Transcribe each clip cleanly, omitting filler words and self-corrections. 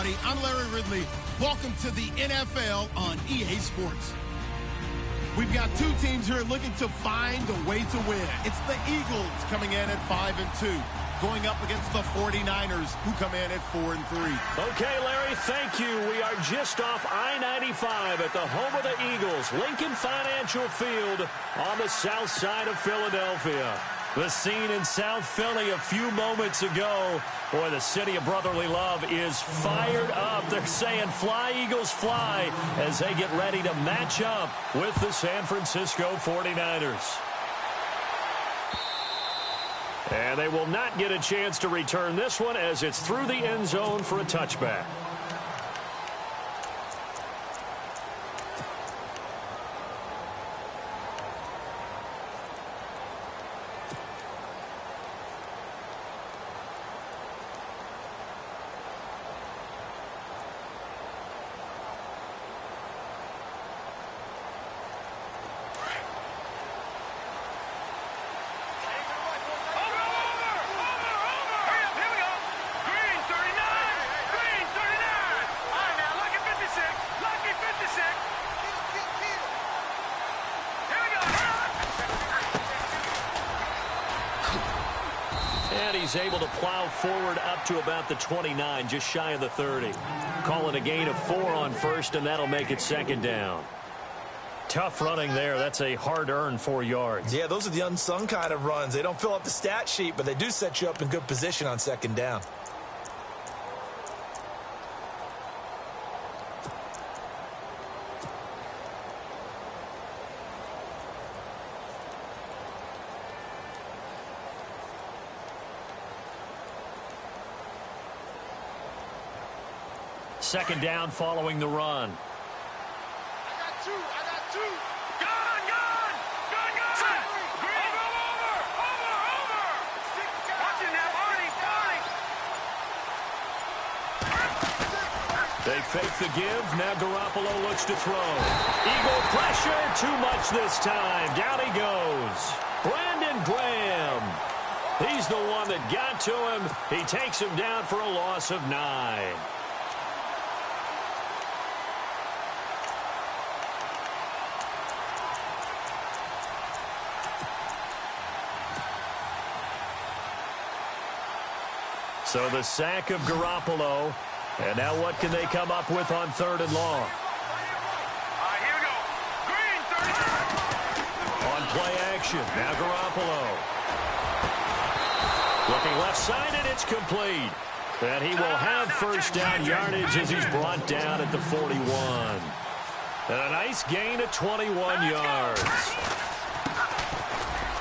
everybody. I'm Larry Ridley. Welcome to the NFL on EA Sports. We've got two teams here looking to find a way to win. It's the Eagles coming in at 5-2, going up against the 49ers, who come in at 4-3. Okay, Larry, thank you. We are just off I-95 at the home of the Eagles, Lincoln Financial Field on the south side of Philadelphia. The scene in South Philly a few moments ago. Boy, the city of brotherly love is fired up. They're saying, fly, Eagles, fly, as they get ready to match up with the San Francisco 49ers. And they will not get a chance to return this one as it's through the end zone for a touchback. He's able to plow forward up to about the 29, just shy of the 30. Call it a gain of 4 on first, and that'll make it second down. Tough running there. That's a hard-earned 4 yards. Yeah, those are the unsung kind of runs. They don't fill up the stat sheet, but they do set you up in good position on second down. Second down following the run. I got two. Gun. Over. Watch it now, Arnie. They fake the give. Now Garoppolo looks to throw. Eagle pressure. Too much this time. Down he goes. Brandon Graham. He's the one that got to him. He takes him down for a loss of 9. So the sack of Garoppolo. And now what can they come up with on 3rd and long? Here we go. Green, 39. On play action. Now Garoppolo. Looking left-sided. It's complete. And he will have first down yardage as he's brought down at the 41. And a nice gain of 21 yards.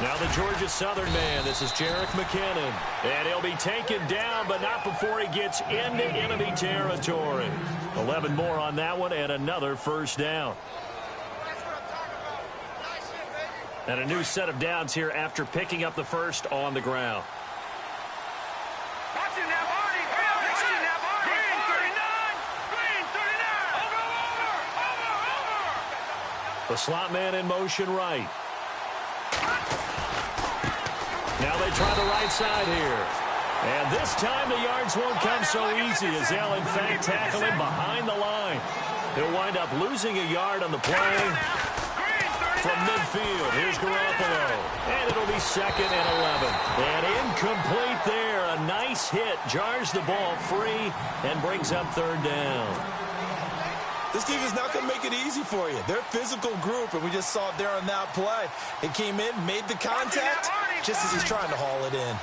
Now the Georgia Southern man, this is Jerick McKinnon. And he'll be taken down, but not before he gets into enemy territory. 11 more on that one, and another first down. And a new set of downs here after picking up the first on the ground. Watch it now, Arnie. Green, 39. Over. The slot man in motion right. Now they try the right side here. And this time the yards won't come so easy as they'll in fact tackle him behind the line. He'll wind up losing a yard on the play from midfield. Here's Garoppolo. And it'll be 2nd and 11. And incomplete there. A nice hit. Jars the ball free and brings up 3rd down. This team is not going to make it easy for you. They're a physical group, and we just saw it there on that play. They came in, made the contact, just as he's trying to haul it in.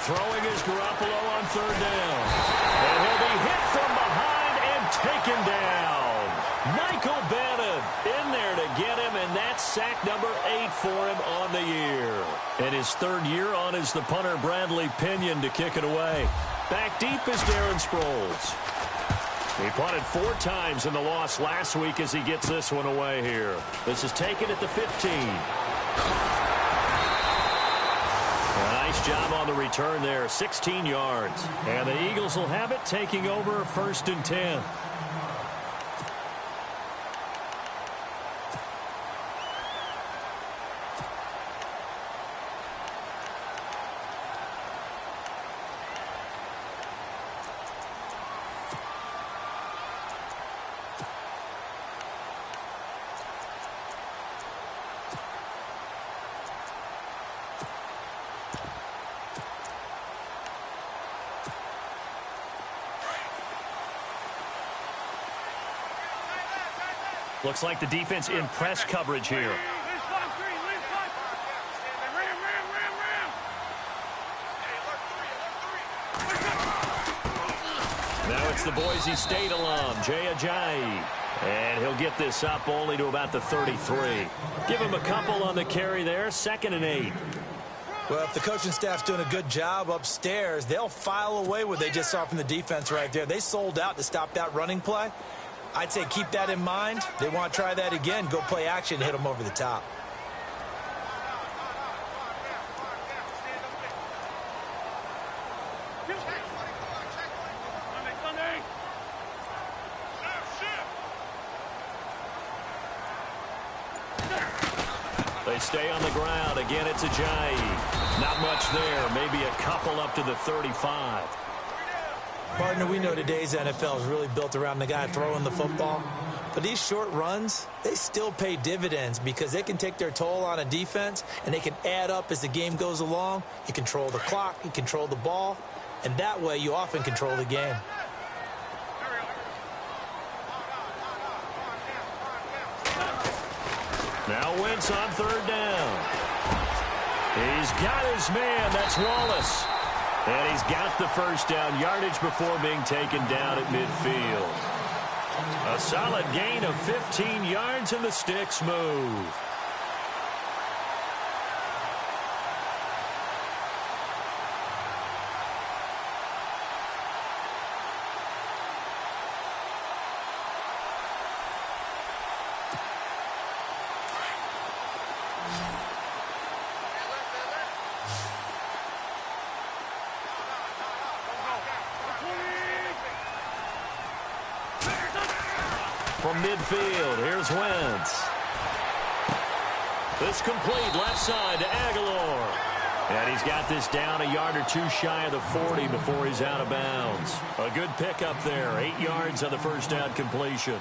Throwing is Garoppolo on 3rd down. And he'll be hit from behind and taken down. Michael Bannon in there to get him, and that's sack number 8 for him on the year. And his 3rd year on is the punter Bradley Pinion to kick it away. Back deep is Darren Sproles. He punted 4 times in the loss last week as he gets this one away here. This is taken at the 15. A nice job on the return there, 16 yards. And the Eagles will have it, taking over 1st and 10. Looks like the defense in press coverage here. Now it's the Boise State alum, Jay Ajayi. And he'll get this up only to about the 33. Give him a couple on the carry there, 2nd and 8. Well, if the coaching staff's doing a good job upstairs, they'll file away what they just saw from the defense right there. They sold out to stop that running play. I'd say keep that in mind. They want to try that again. Go play action, hit them over the top. They stay on the ground. Again, it's Ajayi. Not much there. Maybe a couple up to the 35. Partner, we know today's NFL is really built around the guy throwing the football. But these short runs, they still pay dividends because they can take their toll on a defense, and they can add up as the game goes along. You control the clock, you control the ball, and that way you often control the game. Now Wentz on 3rd down. He's got his man. That's Wallace. And he's got the first down yardage before being taken down at midfield. A solid gain of 15 yards, and the sticks move. From midfield, here's Wentz. This complete left side to Aguilar. And he's got this down a yard or two shy of the 40 before he's out of bounds. A good pickup there, 8 yards on the first down completion.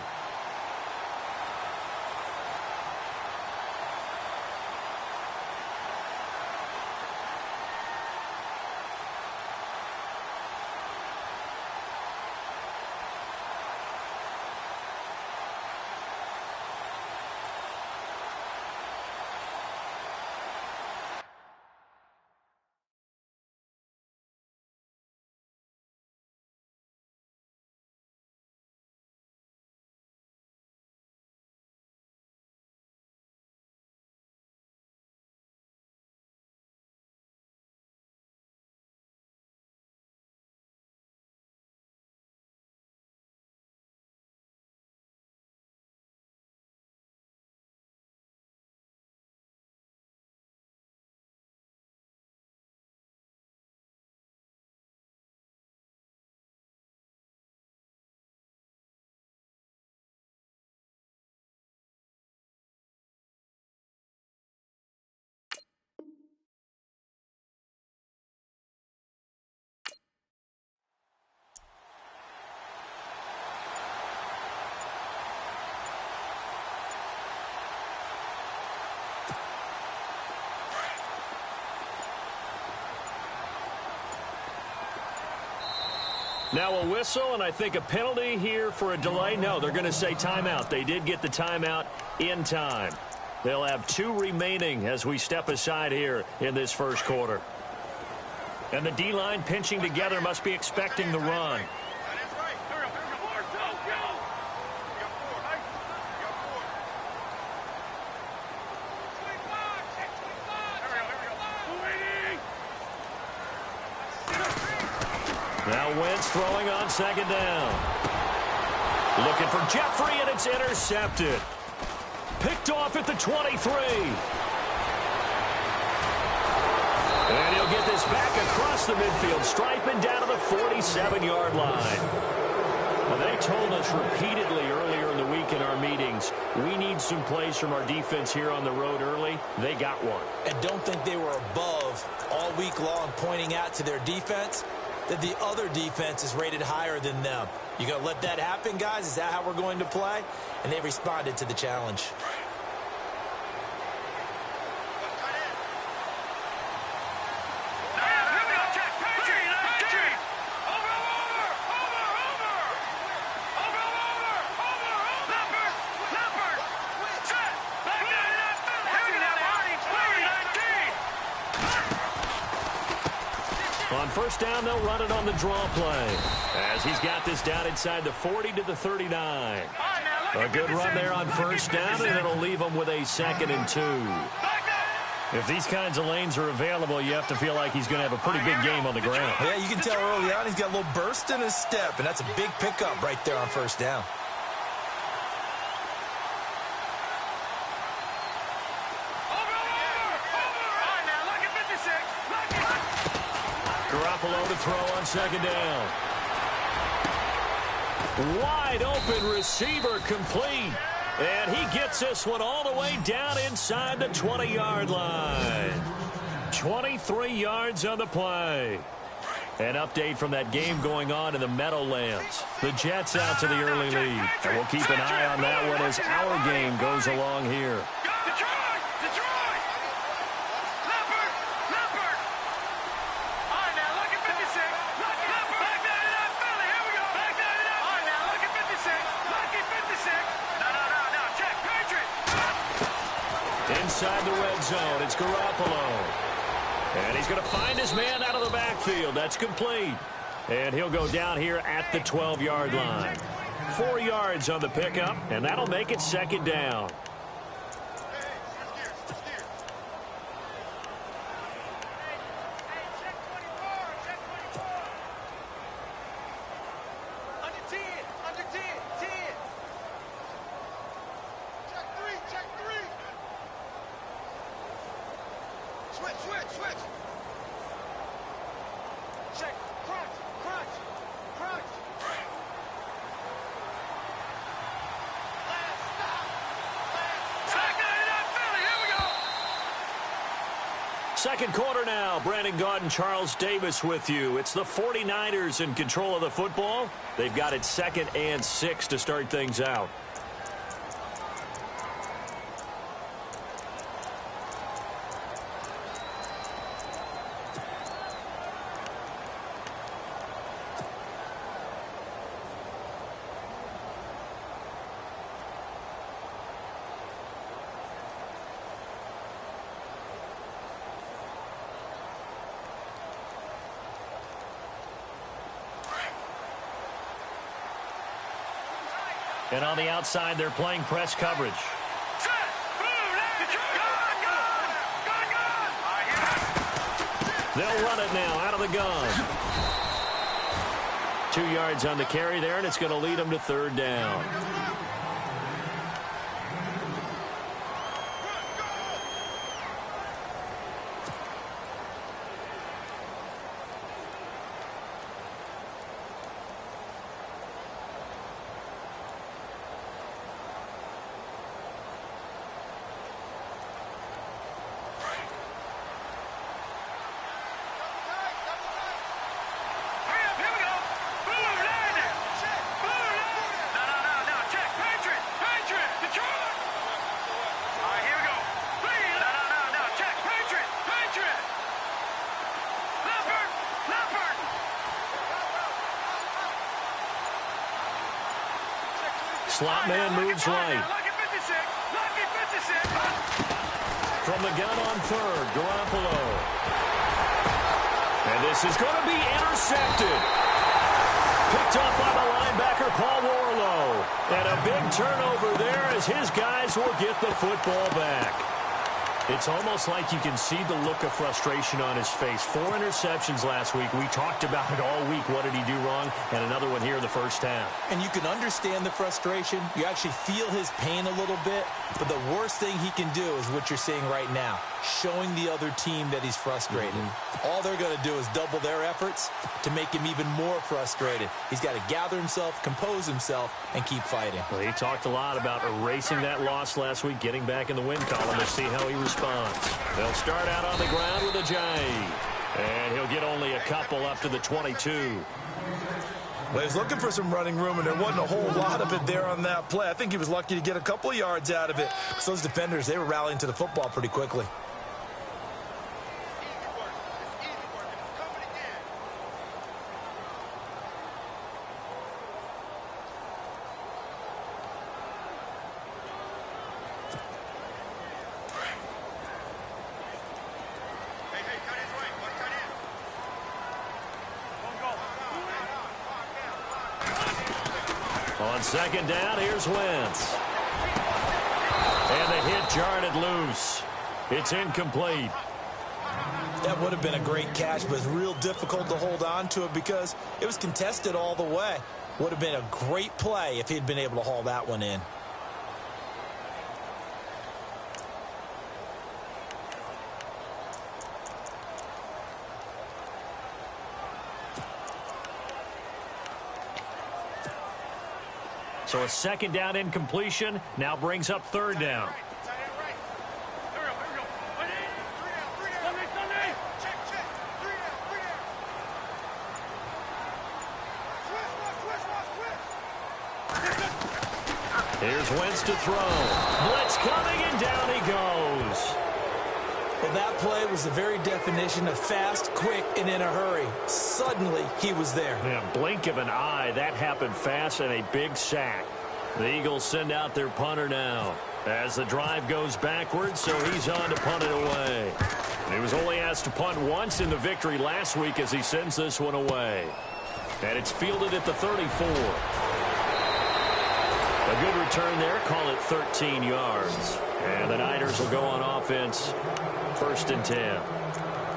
Now a whistle, and I think a penalty here for a delay. No, they're going to say timeout. They did get the timeout in time. They'll have 2 remaining as we step aside here in this first quarter. And the D-line pinching together must be expecting the run. Now Wentz throwing on 2nd down. Looking for Jeffrey, and it's intercepted. Picked off at the 23. And he'll get this back across the midfield, striping down to the 47-yard line. Well, they told us repeatedly earlier in the week in our meetings, we need some plays from our defense here on the road early. They got one. And don't think they were above all week long pointing out to their defense that the other defense is rated higher than them. You going to let that happen, guys? Is that how we're going to play? And they responded to the challenge. first down, they'll run it on the draw play. As he's got this down inside the 40 to the 39. A good run there on first down, and it'll leave them with a 2nd and 2. If these kinds of lanes are available, you have to feel like he's going to have a pretty big game on the ground. Yeah, you can tell early on he's got a little burst in his step, and that's a big pickup right there on first down. Garoppolo to throw on 2nd down. Wide open receiver complete. And he gets this one all the way down inside the 20-yard line. 23 yards on the play. An update from that game going on in the Meadowlands. The Jets out to the early lead. And we'll keep an eye on that one as our game goes along here. Inside the red zone, it's Garoppolo. And he's going to find his man out of the backfield. That's complete. And he'll go down here at the 12-yard line. 4 yards on the pickup, and that'll make it 2nd down. Second quarter now. Brandon Gaud and Charles Davis with you. It's the 49ers in control of the football. They've got it 2nd and 6 to start things out. And on the outside, they're playing press coverage. They'll run it now out of the gun. 2 yards on the carry there, and it's going to lead them to 3rd down. Slot man moves right. From the gun on 3rd, Garoppolo. And this is going to be intercepted. Picked up by the linebacker, Paul Warlow. And a big turnover there as his guys will get the football back. It's almost like you can see the look of frustration on his face. 4 interceptions last week. We talked about it all week. What did he do wrong? And another one here in the first half. And you can understand the frustration. You actually feel his pain a little bit. But the worst thing he can do is what you're seeing right now, showing the other team that he's frustrated. All they're going to do is double their efforts to make him even more frustrated. He's got to gather himself, compose himself, and keep fighting. Well, he talked a lot about erasing that loss last week, getting back in the win column. We'll see how he responds. They'll start out on the ground with Ajayi. And he'll get only a couple up to the 22. Well, he's looking for some running room, and there wasn't a whole lot of it there on that play. I think he was lucky to get a couple of yards out of it. Because those defenders, they were rallying to the football pretty quickly. On second down, here's Wentz. And the hit jarred it loose. It's incomplete. That would have been a great catch, but it's real difficult to hold on to it because it was contested all the way. Would have been a great play if he'd been able to haul that one in. So a second down incompletion now brings up third down. Here's Wentz to throw. Blitz coming, and down he goes. Well, that play was the very definition of fast, quick, and in a hurry. Suddenly, he was there. Yeah, blink of an eye. That happened fast and a big sack. The Eagles send out their punter now as the drive goes backwards, so he's on to punt it away. He was only asked to punt once in the victory last week as he sends this one away. And it's fielded at the 34. A good return there. Call it 13 yards. And the Niners will go on offense. 1st and 10.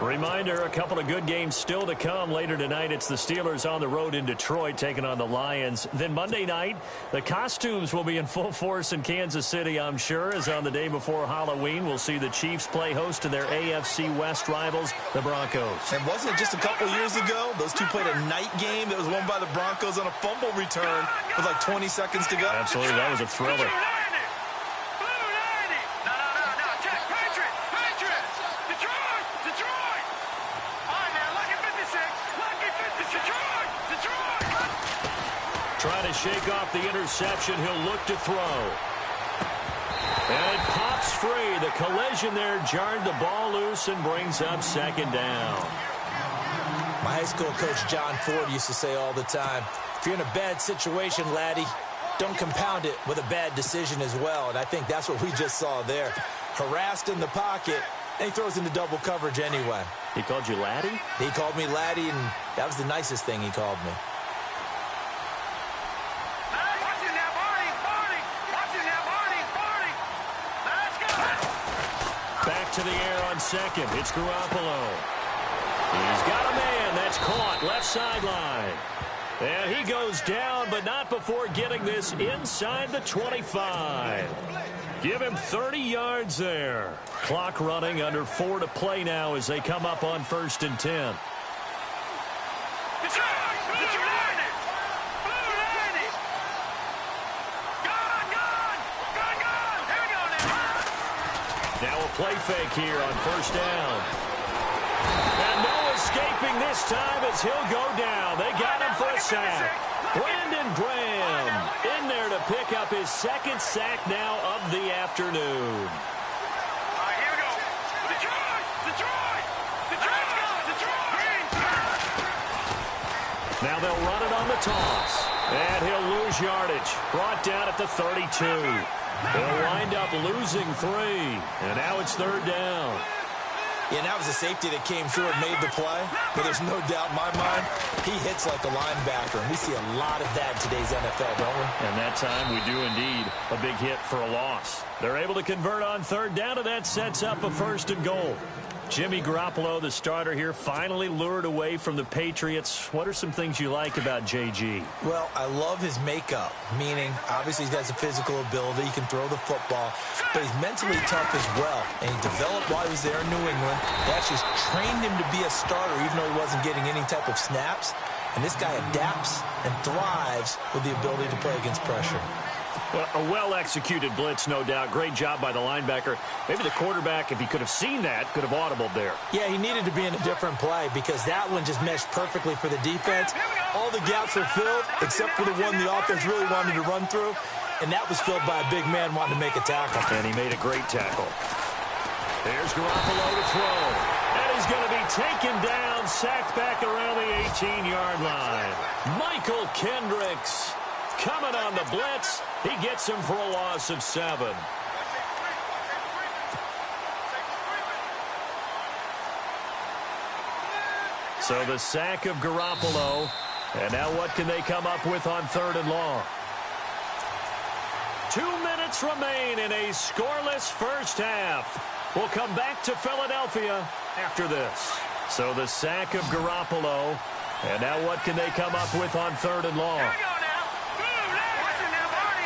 Reminder, a couple of good games still to come. Later tonight, it's the Steelers on the road in Detroit taking on the Lions. Then Monday night, the costumes will be in full force in Kansas City, I'm sure, as on the day before Halloween, we'll see the Chiefs play host to their AFC West rivals, the Broncos. And wasn't it just a couple years ago, those two played a night game that was won by the Broncos on a fumble return with like 20 seconds to go? Absolutely, that was a thriller. Trying to shake off the interception. He'll look to throw. And it pops free. The collision there jarred the ball loose and brings up second down. My high school coach, John Ford, used to say all the time, if you're in a bad situation, laddie, don't compound it with a bad decision as well. And I think that's what we just saw there. Harassed in the pocket, and he throws into double coverage anyway. He called you laddie? He called me laddie, and that was the nicest thing he called me. Back to the air on second. It's Garoppolo. He's got a man. That's caught. Left sideline. And he goes down, but not before getting this inside the 25. Give him 30 yards there. Clock running, under 4 to play now as they come up on 1st and 10. Now a play fake here on 1st down. And no escaping this time as he'll go down. They got him for a sack. Brandon Graham in there to pick up his 2nd sack now of the afternoon. Here we go. Detroit! Now they'll run it on the toss. And he'll lose yardage. Brought down at the 32. They'll wind up losing 3. And now it's 3rd down. Yeah, and that was a safety that came through and made the play. But there's no doubt in my mind, he hits like a linebacker. And we see a lot of that in today's NFL, don't we? And that time we do indeed a big hit for a loss. They're able to convert on 3rd down, and that sets up a 1st and goal. Jimmy Garoppolo, the starter here, finally lured away from the Patriots. What are some things you like about JG? Well, I love his makeup, meaning obviously he has a physical ability. He can throw the football, but he's mentally tough as well. And he developed while he was there in New England. They actually trained him to be a starter even though he wasn't getting any type of snaps. And this guy adapts and thrives with the ability to play against pressure. Well, a well-executed blitz, no doubt. Great job by the linebacker. Maybe the quarterback, if he could have seen that, could have audibled there. Yeah, he needed to be in a different play because that one just meshed perfectly for the defense. All the gaps are filled except for the one the offense really wanted to run through, and that was filled by a big man wanting to make a tackle. And he made a great tackle. There's Garoppolo to throw. And he's going to be taken down, sacked back around the 18-yard line. Michael Kendricks coming on the blitz. He gets him for a loss of 7. So the sack of Garoppolo. And now what can they come up with on 3rd and long? 2 minutes remain in a scoreless first half. We'll come back to Philadelphia after this. So the sack of Garoppolo. And now what can they come up with on 3rd and long? Here we go now. Move now. Watch it now, Barney.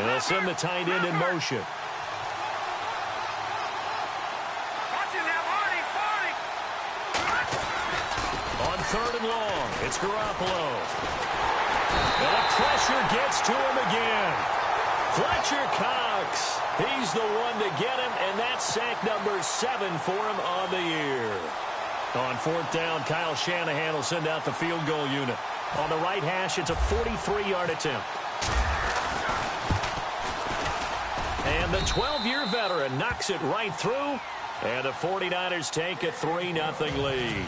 And they'll send the tight end in motion. Watch it now, Barney. On 3rd and long, it's Garoppolo. And the pressure gets to him again. Fletcher Cox. He's the one to get him, and that's sack number 7 for him on the year. On 4th down, Kyle Shanahan will send out the field goal unit. On the right hash, it's a 43-yard attempt. And the 12-year veteran knocks it right through, and the 49ers take a 3-0 lead.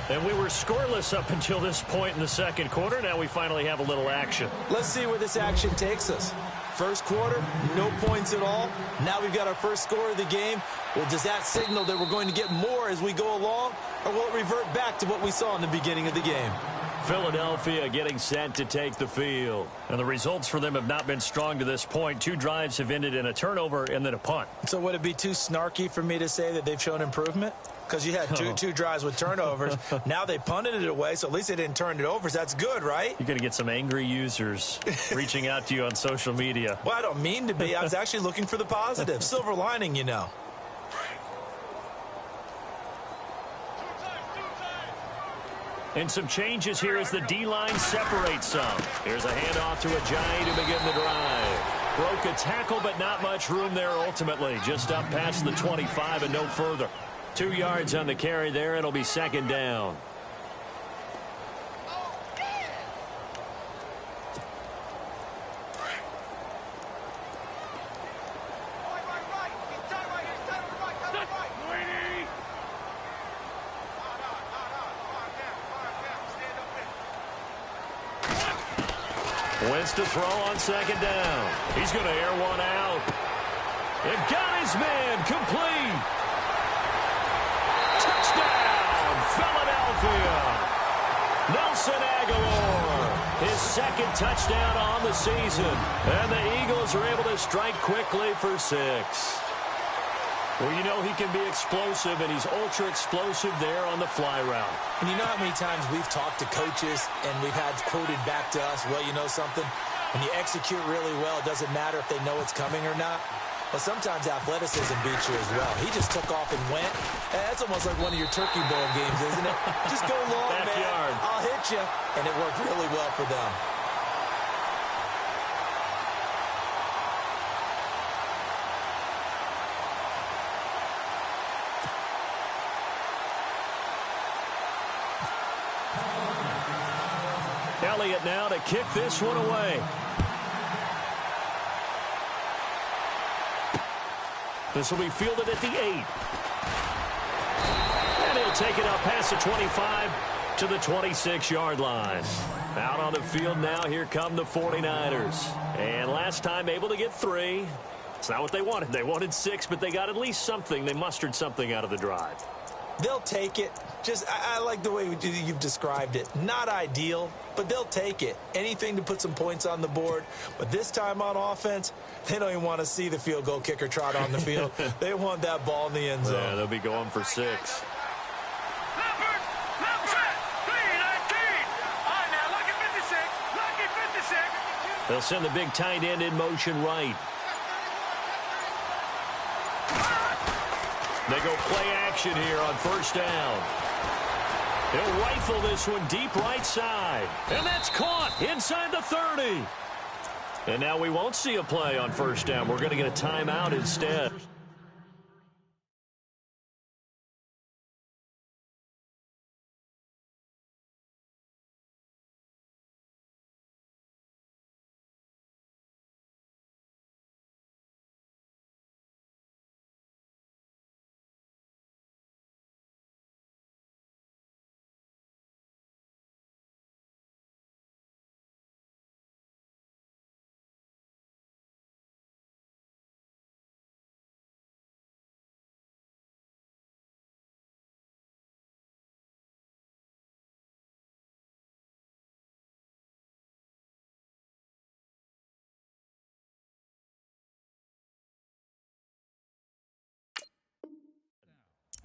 And we were scoreless up until this point in the second quarter. Now we finally have a little action. Let's see where this action takes us. First quarter, no points at all. Now we've got our first score of the game. Well, does that signal that we're going to get more as we go along, or will it revert back to what we saw in the beginning of the game? Philadelphia getting set to take the field. And the results for them have not been strong to this point. 2 drives have ended in a turnover and then a punt. So would it be too snarky for me to say that they've shown improvement? Because you had two drives with turnovers. Now they punted it away, so at least they didn't turn it over. So that's good, right? You're going to get some angry users reaching out to you on social media. Well, I don't mean to be. I was actually looking for the positive. Silver lining, you know. And some changes here as the D-line separates some. Here's a handoff to Ajayi to begin the drive. Broke a tackle, but not much room there ultimately. Just up past the 25 and no further. 2 yards on the carry there. It'll be 2nd down. Wentz to throw on 2nd down. He's going to air one out. They've got his man complete. Touchdown, Philadelphia. Nelson Aguilar, his 2nd touchdown on the season. And the Eagles are able to strike quickly for 6. Well, you know he can be explosive, and he's ultra-explosive there on the fly route. And you know how many times we've talked to coaches and we've had quoted back to us, well, you know something? When you execute really well, it doesn't matter if they know it's coming or not. But sometimes athleticism beats you as well. He just took off and went. That's almost like one of your Turkey Bowl games, isn't it? Just go long, Backyard. man. I'll hit you. And it worked really well for them. Elliott now to kick this one away. This will be fielded at the 8. And he'll take it up past the 25 to the 26-yard line. Out on the field now, here come the 49ers. And last time able to get 3. It's not what they wanted. They wanted 6, but they got at least something. They mustered something out of the drive. They'll take it. I like the way you've described it. Not ideal, but they'll take it. Anything to put some points on the board. But this time on offense, they don't even want to see the field goal kicker trot on the field. They want that ball in the end zone. Yeah, they'll be going for 6. Leopard, set, 3-19. All right, now, lucky 56. Lucky 56. They'll send the big tight end in motion right. They go play action here on 1st down. He'll rifle this one deep right side. And that's caught inside the 30. And now we won't see a play on 1st down. We're going to get a timeout instead.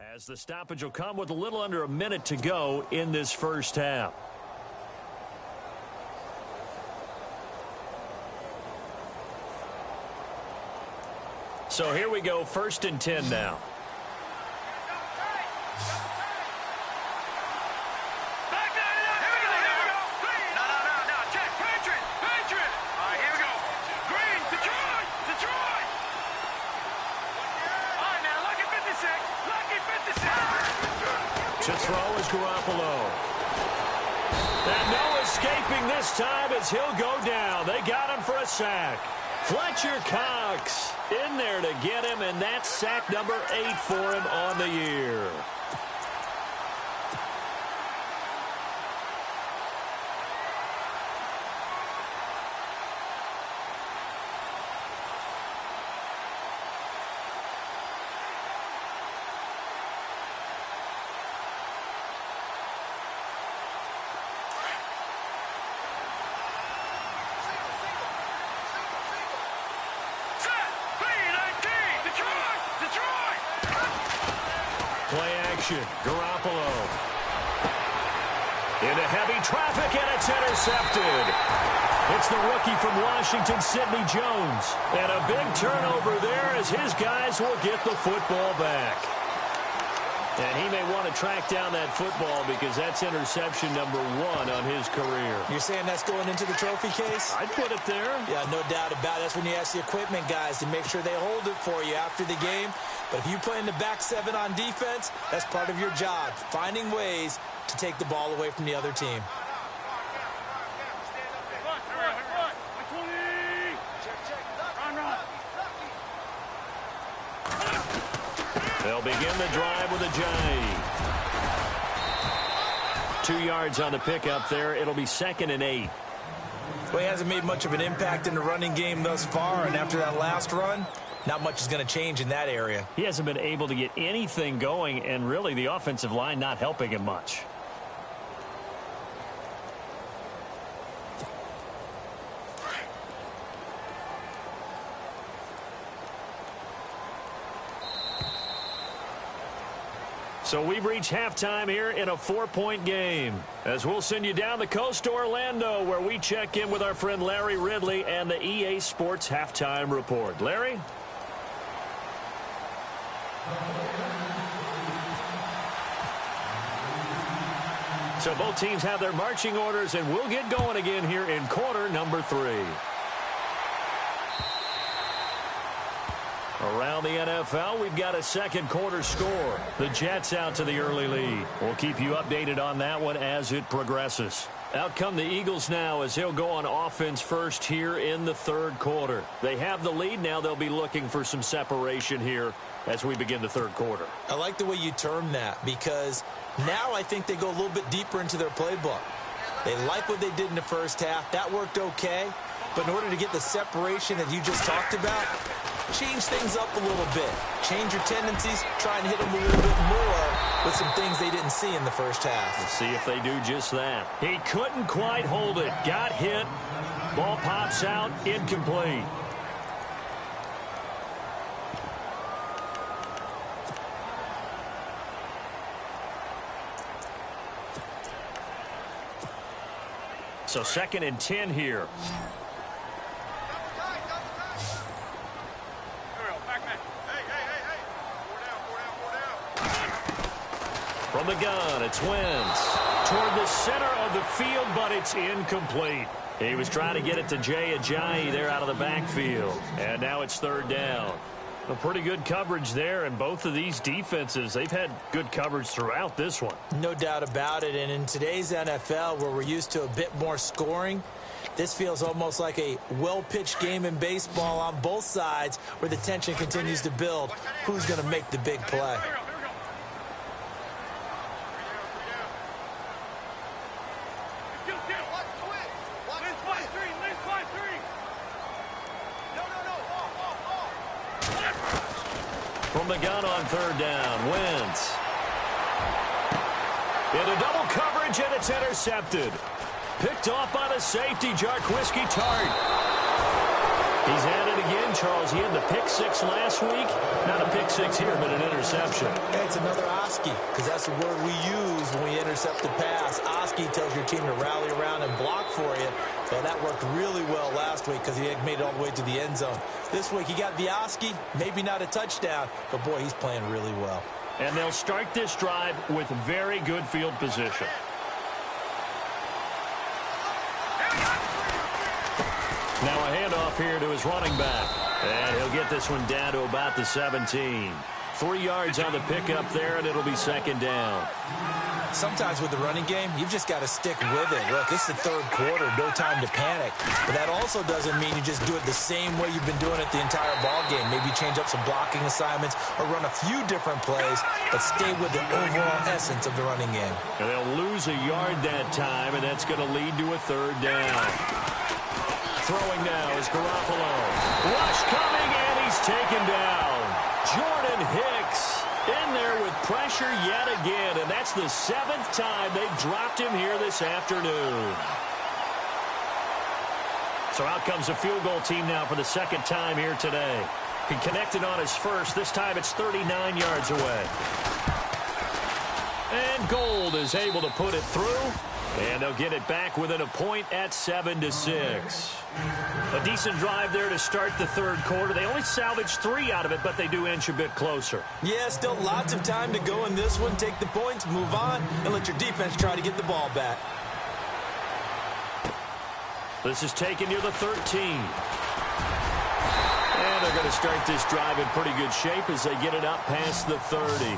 As the stoppage will come with a little under a minute to go in this first half. So here we go, 1st and 10 now. To throw is Garoppolo. And no escaping this time as he'll go down. They got him for a sack. Fletcher Cox in there to get him, and that's sack number 8 for him on the year. Play action, Garoppolo. Into heavy traffic, and it's intercepted. It's the rookie from Washington, Sidney Jones. And a big turnover there as his guys will get the football back. And he may want to track down that football because that's interception number 1 on his career. You're saying that's going into the trophy case? I'd put it there. Yeah, no doubt about it. That's when you ask the equipment guys to make sure they hold it for you after the game. But if you play in the back 7 on defense, that's part of your job, finding ways to take the ball away from the other team. They'll begin the drive with a J. 2 yards on the pickup there. It'll be 2nd and 8. Well, he hasn't made much of an impact in the running game thus far, and after that last run, not much is going to change in that area. He hasn't been able to get anything going, and really the offensive line not helping him much. So we've reached halftime here in a 4-point game. As we'll send you down the coast to Orlando, where we check in with our friend Larry Ridley and the EA Sports Halftime Report. Larry? So both teams have their marching orders, and we'll get going again here in quarter number 3. Around the NFL, we've got a second quarter score. The Jets out to the early lead. We'll keep you updated on that one as it progresses. Out come the Eagles now as they'll go on offense first here in the third quarter. They have the lead now. They'll be looking for some separation here as we begin the third quarter. I like the way you term that because now I think they go a little bit deeper into their playbook. They like what they did in the first half. That worked okay. But in order to get the separation that you just talked about, change things up a little bit. Change your tendencies. Try and hit them a little bit more with some things they didn't see in the first half. We'll see if they do just that. He couldn't quite hold it. Got hit. Ball pops out. Incomplete. So 2nd and 10 here. From the gun, it's Wentz. Toward the center of the field, but it's incomplete. He was trying to get it to Jay Ajayi there out of the backfield. And now it's 3rd down. A pretty good coverage there, and both of these defenses, they've had good coverage throughout this one. No doubt about it, and in today's NFL, where we're used to a bit more scoring, this feels almost like a well-pitched game in baseball on both sides where the tension continues to build. Who's going to make the big play? From the gun on 3rd down, Wentz. Into double coverage, and it's intercepted. Picked off by the safety, Jarquiski Tart. He's at it again, Charles. He had the pick six last week. Not a pick six here, but an interception. Hey, it's another Oski, because that's the word we use when we intercept the pass. Oski tells your team to rally around and block for you. Well, that worked really well last week because he had made it all the way to the end zone. This week, he got the Oski, maybe not a touchdown, but, boy, he's playing really well. And they'll start this drive with very good field position. Now a handoff here to his running back. And he'll get this one down to about the 17. 3 yards on the pickup there, and it'll be second down. Sometimes with the running game, you've just got to stick with it. Look, it's the third quarter, no time to panic. But that also doesn't mean you just do it the same way you've been doing it the entire ball game. Maybe change up some blocking assignments or run a few different plays, but stay with the overall essence of the running game. And they'll lose a yard that time, and that's going to lead to a third down. Throwing now is Garoppolo. Rush coming, and he's taken down. Jordan Hicks in there with pressure yet again, and that's the 7th time they've dropped him here this afternoon. So out comes the field goal team now for the 2nd time here today. He connected on his first. This time it's 39 yards away. And Gold is able to put it through. And they'll get it back within a point at 7-6. A decent drive there to start the third quarter. They only salvaged 3 out of it, but they do inch a bit closer. Yeah, still lots of time to go in this one. Take the points, move on, and let your defense try to get the ball back. This is taken near the 13. And they're going to start this drive in pretty good shape as they get it up past the 30.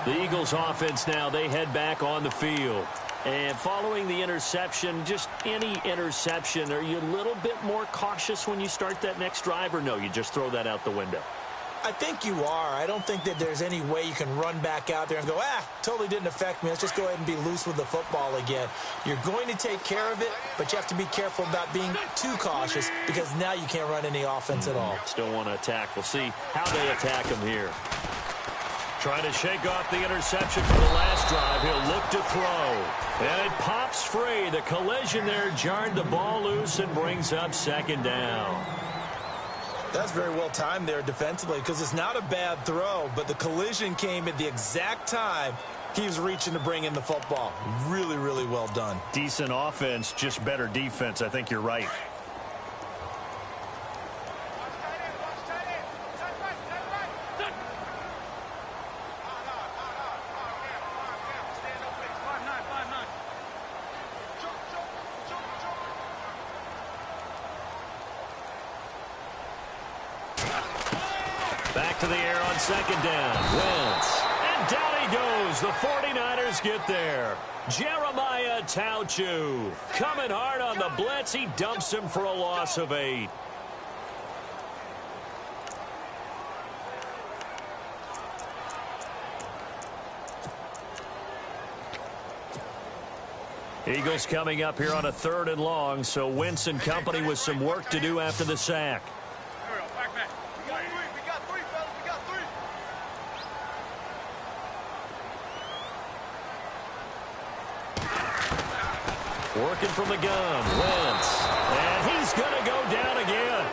The Eagles offense now, they head back on the field. And following the interception, just any interception, are you a little bit more cautious when you start that next drive, or no, you just throw that out the window? I think you are. I don't think that there's any way you can run back out there and go, totally didn't affect me. Let's just go ahead and be loose with the football again. You're going to take care of it, but you have to be careful about being too cautious because now you can't run any offense at all. Still want to attack. We'll see how they attack him here. Trying to shake off the interception for the last drive. He'll look to throw. And it pops free. The collision there jarred the ball loose and brings up second down. That's very well timed there defensively because it's not a bad throw, but the collision came at the exact time he was reaching to bring in the football. Really, really well done. Decent offense, just better defense. I think you're right. Back to the air on second down. Wentz. And down he goes. The 49ers get there. Jeremiah Tauchu coming hard on the blitz. He dumps him for a loss of 8. Eagles coming up here on a 3rd and long, so Wentz and company with some work to do after the sack. Working from the gun, Wentz. And he's going to go down again.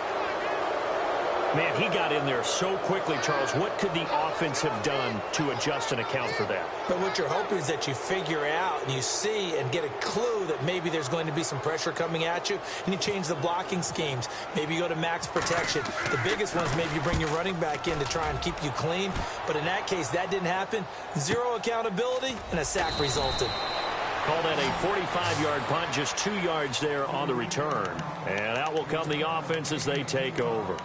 Man, he got in there so quickly, Charles. What could the offense have done to adjust and account for that? But what you're hoping is that you figure out and you see and get a clue that maybe there's going to be some pressure coming at you, and you change the blocking schemes. Maybe you go to max protection. The biggest ones, maybe you bring your running back in to try and keep you clean. But in that case, that didn't happen. 0 accountability, and a sack resulted. Call that a 45-yard punt, just 2 yards there on the return. And out will come the offense as they take over.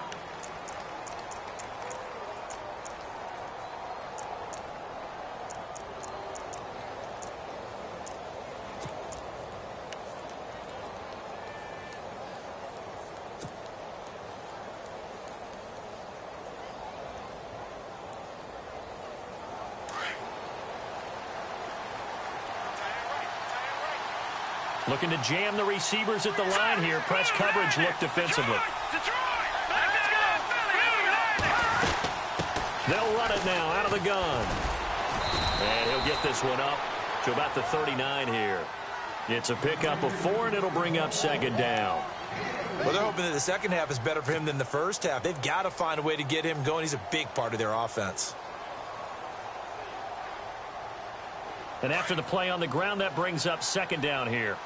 Looking to jam the receivers at the line here. Press coverage look defensively. They'll run it now out of the gun. And he'll get this one up to about the 39 here. It's a pickup of 4, and it'll bring up second down. Well, they're hoping that the second half is better for him than the first half. They've got to find a way to get him going. He's a big part of their offense. And after the play on the ground, that brings up second down here.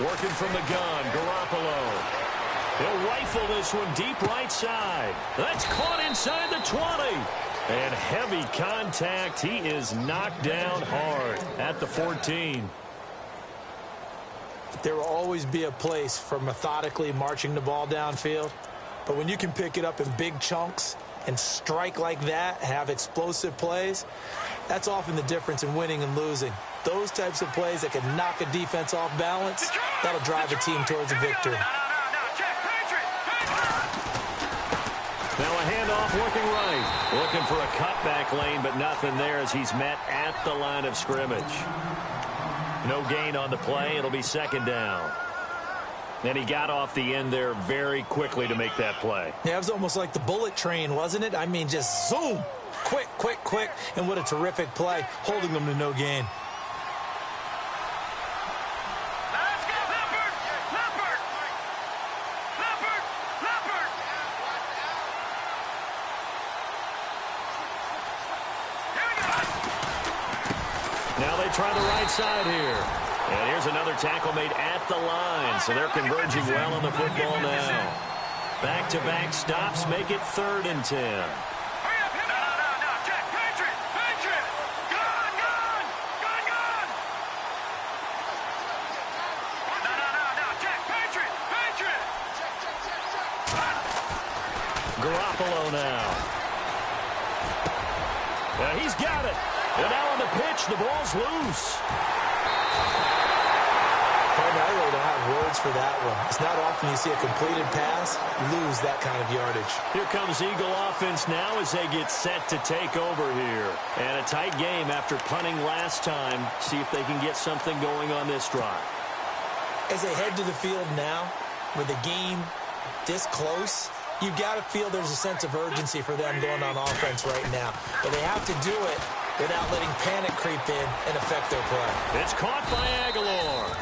Working from the gun, Garoppolo. He'll rifle this one deep right side. That's caught inside the 20. And heavy contact. He is knocked down hard at the 14. There will always be a place for methodically marching the ball downfield. But when you can pick it up in big chunks and strike like that, have explosive plays, that's often the difference in winning and losing. Those types of plays that can knock a defense off balance, that'll drive a team towards a victory. Now a handoff working right. Looking for a cutback lane, but nothing there as he's met at the line of scrimmage. No gain on the play. It'll be second down. And he got off the end there very quickly to make that play. Yeah, it was almost like the bullet train, wasn't it? I mean, just zoom. Quick, quick, quick. And what a terrific play, holding them to no gain. Now they try the right side here. And here's another tackle made at the line. So they're converging well on the football now. Back-to-back stops make it 3rd and 10. Garoppolo now. And he's got it. And now on the pitch, the ball's loose. I really don't have words for that one. It's not often you see a completed pass lose that kind of yardage. Here comes Eagle offense now as they get set to take over here. And a tight game after punting last time. See if they can get something going on this drive. As they head to the field now, with the game this close, you got to feel there's a sense of urgency for them going on offense right now. But they have to do it without letting panic creep in and affect their play. It's caught by Aguilar.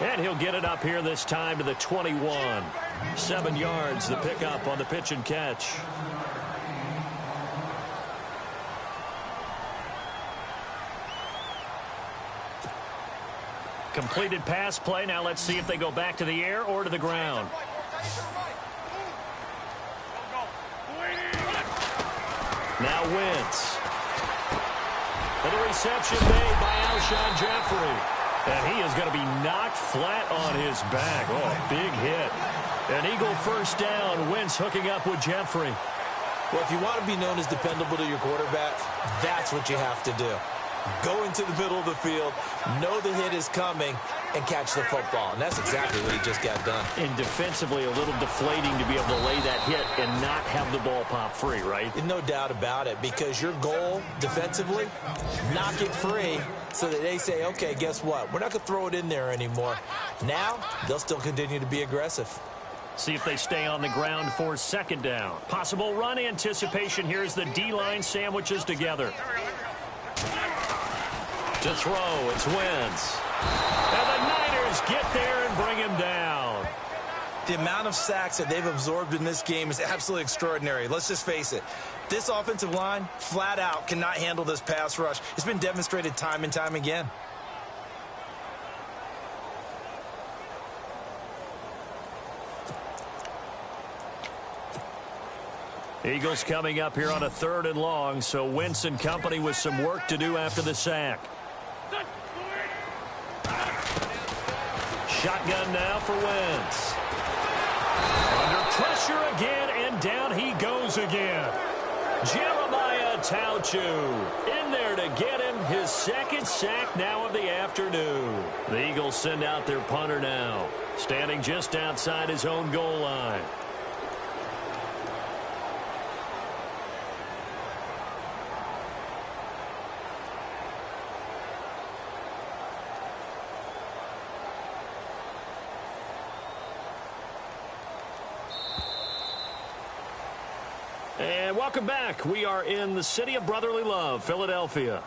And he'll get it up here this time to the 21. 7 yards, the pickup on the pitch and catch. Completed pass play. Now let's see if they go back to the air or to the ground. Now Wentz. And the reception made by Alshon Jeffrey. And he is going to be knocked flat on his back. Oh, big hit. An Eagle first down. Wentz hooking up with Jeffrey. Well, if you want to be known as dependable to your quarterback, that's what you have to do. Go into the middle of the field, know the hit is coming, and catch the football. And that's exactly what he just got done. And defensively, a little deflating to be able to lay that hit and not have the ball pop free, right? No doubt about it, because your goal defensively, knock it free so that they say, okay, guess what? We're not going to throw it in there anymore. Now, they'll still continue to be aggressive. See if they stay on the ground for second down. Possible run anticipation here as the D-line sandwiches together. To throw, it's Wentz. And the Niners get there and bring him down. The amount of sacks that they've absorbed in this game is absolutely extraordinary. Let's just face it. This offensive line, flat out, cannot handle this pass rush. It's been demonstrated time and time again. Eagles coming up here on a 3rd and long, so Wentz and company with some work to do after the sack. Shotgun now for Wentz. Under pressure again, and down he goes again. Jeremiah Tauchu in there to get him his 2nd sack now of the afternoon. The Eagles send out their punter now, standing just outside his own goal line. And welcome back. We are in the city of brotherly love, Philadelphia.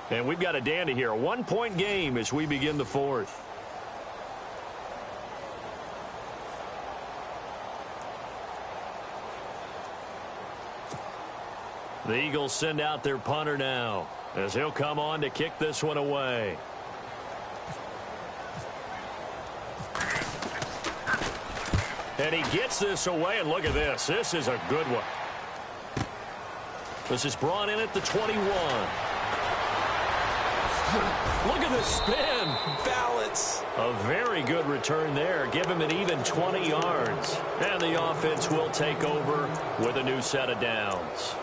And we've got a dandy here. A one-point game as we begin the fourth. The Eagles send out their punter now as he'll come on to kick this one away. And he gets this away, and look at this. This is a good one. This is brought in at the 21. Look at the spin. Balance. A very good return there. Give him an even 20 yards. And the offense will take over with a new set of downs.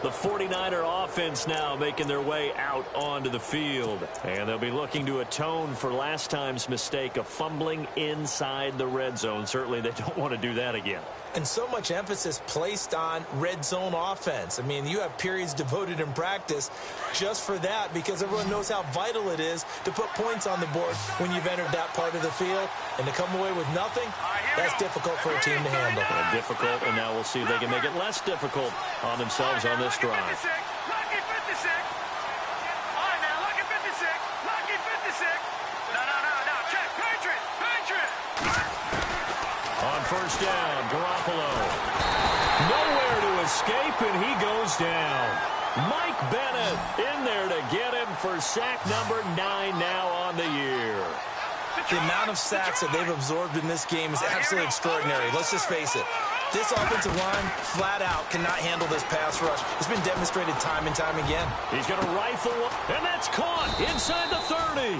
The 49er offense now making their way out onto the field. And they'll be looking to atone for last time's mistake of fumbling inside the red zone. Certainly they don't want to do that again. And so much emphasis placed on red zone offense. I mean, you have periods devoted in practice just for that because everyone knows how vital it is to put points on the board when you've entered that part of the field. And to come away with nothing, that's difficult for a team to handle. Difficult, and now we'll see if they can make it less difficult on themselves on this drive. Lucky 56. All right, now, lucky 56. Lucky 56. No. Check. Patriot. On first down, Garoppolo. Nowhere to escape, and he goes down. Mike Bennett in there to get him for sack number 9 now on the year. The amount of sacks that they've absorbed in this game is absolutely extraordinary. Let's just face it. This offensive line, flat out, cannot handle this pass rush. It's been demonstrated time and time again. He's going to rifle, and that's caught inside the 30.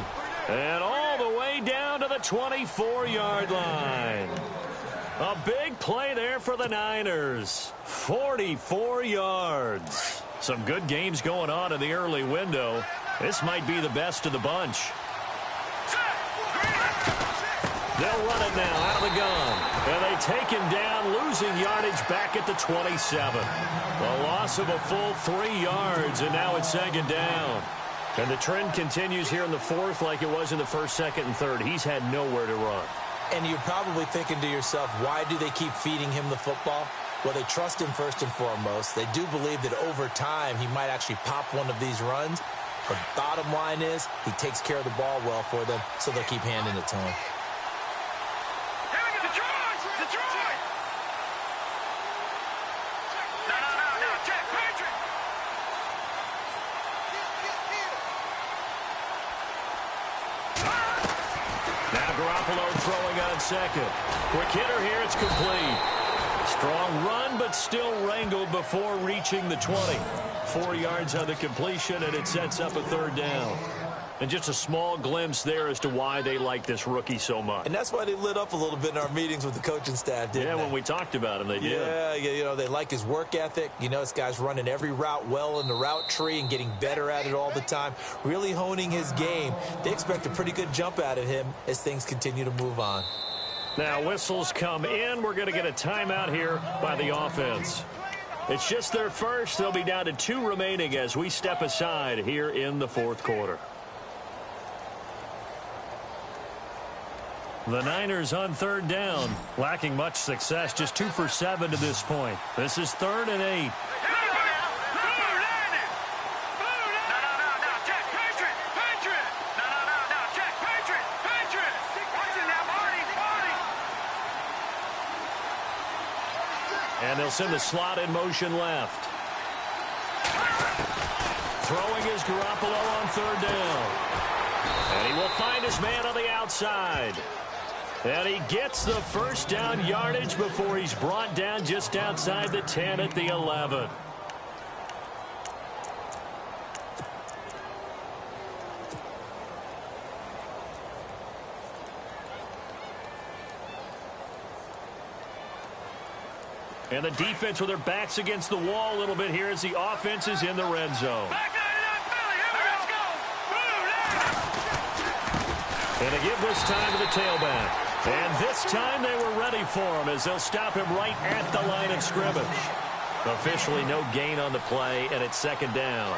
And all the way down to the 24-yard line. A big play there for the Niners. 44 yards. Some good games going on in the early window. This might be the best of the bunch. They'll run it now out of the gun. And they take him down, losing yardage back at the 27. A loss of a full 3 yards, and now it's second down. And the trend continues here in the fourth like it was in the first, second, and third. He's had nowhere to run. And you're probably thinking to yourself, why do they keep feeding him the football? Well, they trust him first and foremost. They do believe that over time he might actually pop one of these runs. But bottom line is he takes care of the ball well for them, so they'll keep handing it to him. Detroit! No. Check. Patriot. Now Garoppolo throwing on second. Quick hitter here, it's complete. Strong run, but still wrangled before reaching the 20. 4 yards on the completion, and it sets up a third down. And just a small glimpse there as to why they like this rookie so much. And that's why they lit up a little bit in our meetings with the coaching staff, didn't they? Yeah, when we talked about him, they did. Yeah, they like his work ethic. You know, this guy's running every route well in the route tree and getting better at it all the time, really honing his game. They expect a pretty good jump out of him as things continue to move on. Now whistles come in. We're going to get a timeout here by the offense. It's just their first. They'll be down to 2 remaining as we step aside here in the fourth quarter. The Niners on third down, lacking much success, just 2 for 7 to this point. This is 3rd and 8. And they'll send the slot in motion left. Throwing is Garoppolo on third down. And he will find his man on the outside. And he gets the first down yardage before he's brought down just outside the 10 at the 11. And the defense with their backs against the wall a little bit here as the offense is in the red zone. And they give this time to the tailback. And this time they were ready for him as they'll stop him right at the line of scrimmage. Officially no gain on the play, and it's second down.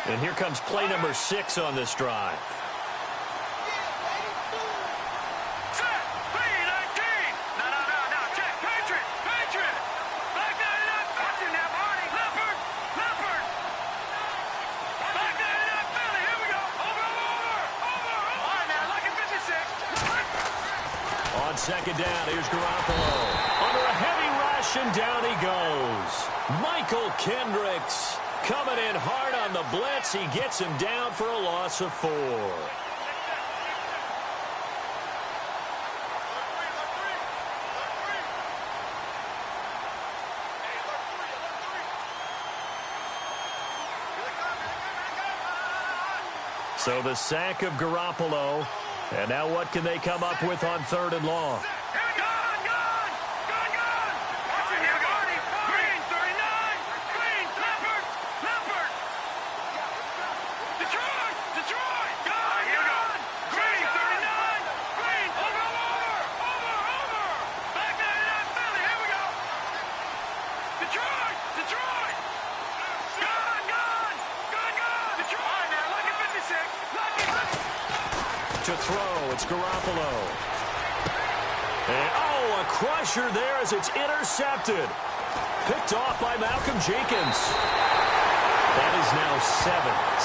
And here comes play number 6 on this drive. On second down, here's Garoppolo. Under a heavy rush, and down he goes. Michael Kendricks coming in hard on the blitz. He gets him down for a loss of 4. So the sack of Garoppolo. And now what can they come up with on 3rd and long? To throw, it's Garoppolo. And, a crusher there as it's intercepted. Picked off by Malcolm Jenkins. That is now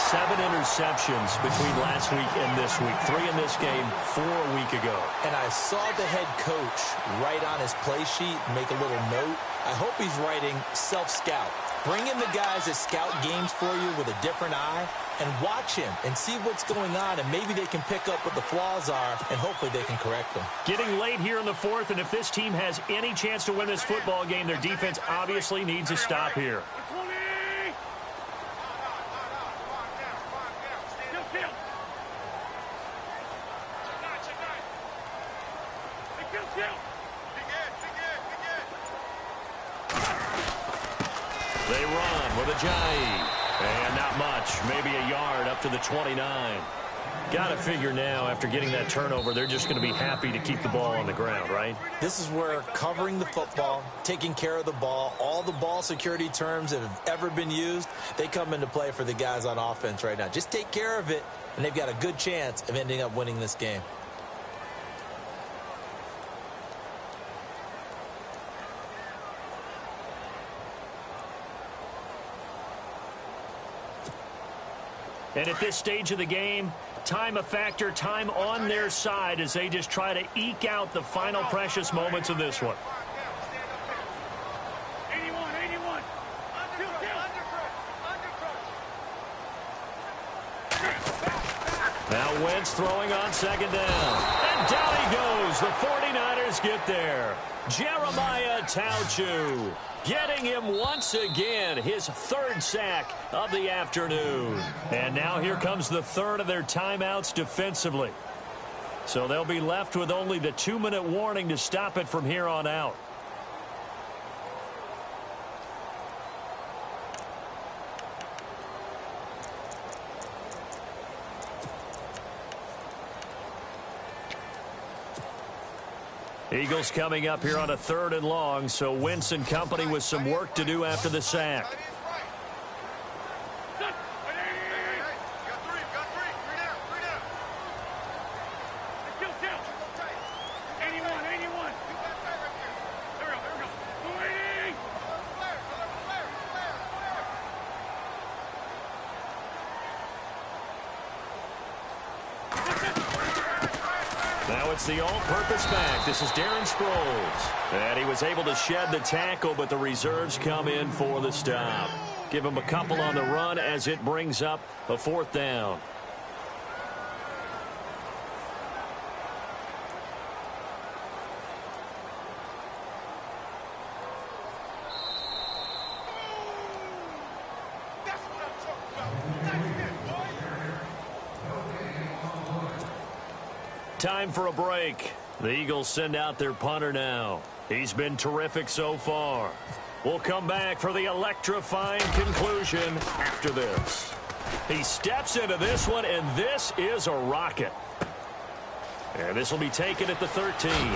7 interceptions between last week and this week. 3 in this game, 4 a week ago. And I saw the head coach write on his play sheet, make a little note. I hope he's writing self-scout. Bring in the guys that scout games for you with a different eye and watch him and see what's going on, and maybe they can pick up what the flaws are, and hopefully they can correct them. Getting late here in the 4th, and if this team has any chance to win this football game, their defense obviously needs a stop here. They run with Ajayi. And not much, maybe a yard up to the 29. Got to figure now, after getting that turnover, they're just going to be happy to keep the ball on the ground, right? This is where covering the football, taking care of the ball, all the ball security terms that have ever been used, they come into play for the guys on offense right now. Just take care of it, and they've got a good chance of ending up winning this game. And at this stage of the game, time a factor, time on their side as they just try to eke out the final precious moments of this one. 81. Now Wentz throwing on second down. And down he goes. The 49ers get there. Jeremiah Tauchu getting him once again, his 3rd sack of the afternoon. And now here comes the 3rd of their timeouts defensively. So they'll be left with only the 2-minute warning to stop it from here on out. Eagles coming up here on a 3rd and long, so Wentz and company with some work to do after the sack. Now it's the all-purpose back. This is Darren Sproles. And he was able to shed the tackle, but the reserves come in for the stop. Give him a couple on the run as it brings up a 4th down. Time for a break. The Eagles send out their punter now. He's been terrific so far. We'll come back for the electrifying conclusion after this. He steps into this one, and this is a rocket. And this will be taken at the 13. They'll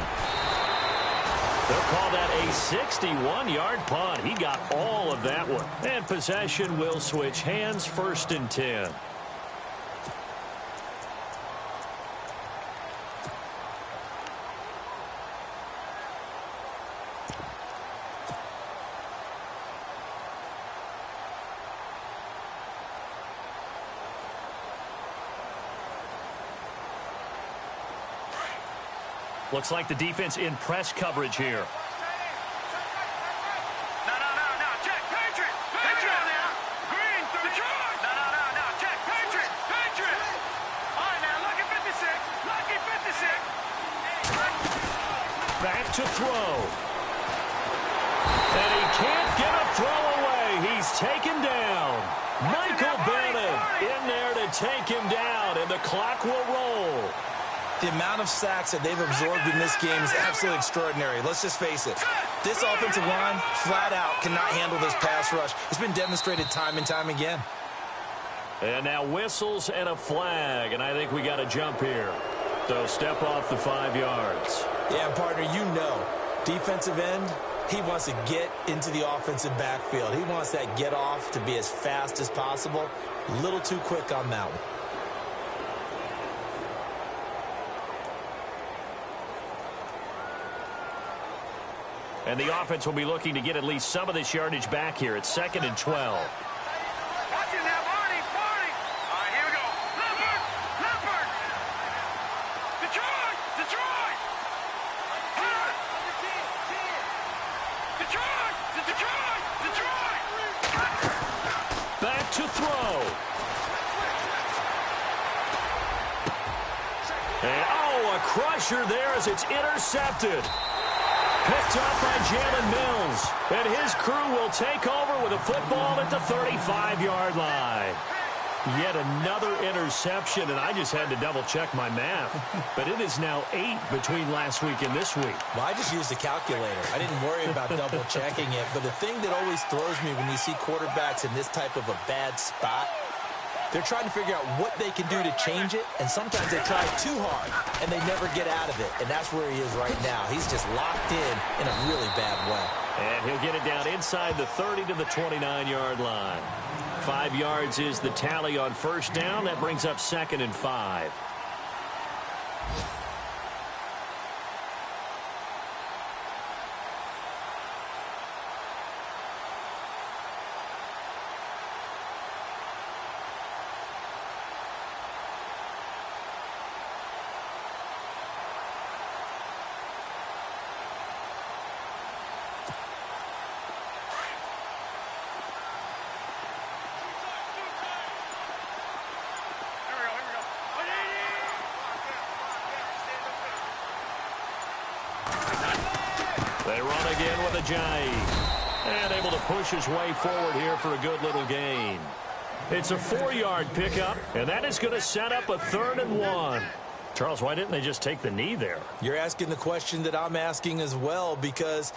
call that a 61-yard punt. He got all of that one. And possession will switch hands, 1st and 10. Looks like the defense in press coverage here. No, check, Patriot! Patriot now! Green, Detroit! No, check, Patriot! Patriot! All right, now, lucky 56! Lucky 56! Back to throw. And he can't get a throw away. He's taken down. Michael Bennett in there to take him down, and the clock will roll. The amount of sacks that they've absorbed in this game is absolutely extraordinary. Let's just face it. This offensive line, flat out, cannot handle this pass rush. It's been demonstrated time and time again. And now whistles and a flag, and I think we got a jump here. So step off the 5 yards. Yeah, partner, you know, defensive end, he wants to get into the offensive backfield. He wants that get off to be as fast as possible. A little too quick on that one. And the offense will be looking to get at least some of this yardage back here. It's 2nd and 12. Watch it now, Barney! All right, here we go. Leopard! Detroit! Back to throw. And, a crusher there as it's intercepted. Picked up by Jalen Mills. And his crew will take over with a football at the 35-yard line. Yet another interception, and I just had to double-check my math. But it is now 8 between last week and this week. Well, I just used a calculator. I didn't worry about double-checking it. But the thing that always throws me when you see quarterbacks in this type of a bad spot, they're trying to figure out what they can do to change it, and sometimes they try too hard, and they never get out of it. And that's where he is right now. He's just locked in a really bad way. And he'll get it down inside the 30 to the 29-yard line. 5 yards is the tally on first down. That brings up 2nd and 5. They run again with Ajayi. And able to push his way forward here for a good little gain. It's a 4-yard pickup, and that is going to set up a 3rd and 1. Charles, why didn't they just take the knee there? You're asking the question that I'm asking as well, because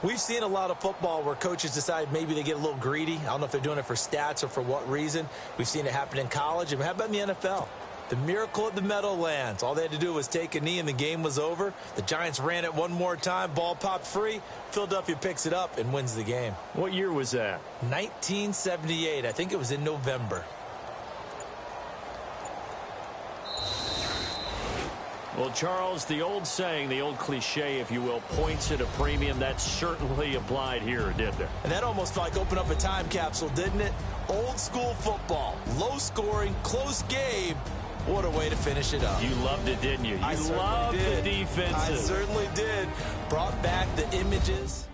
we've seen a lot of football where coaches decide maybe they get a little greedy. I don't know if they're doing it for stats or for what reason. We've seen it happen in college. And how about in the NFL? The miracle at the Meadowlands. All they had to do was take a knee and the game was over. The Giants ran it one more time. Ball popped free. Philadelphia picks it up and wins the game. What year was that? 1978. I think it was in November. Well, Charles, the old saying, the old cliche, if you will, points at a premium, that certainly applied here, didn't it? And that almost like opened up a time capsule, didn't it? Old school football. Low scoring, close game. What a way to finish it up. You loved it, didn't you? I loved did. the defenses. I certainly did. Brought back the images.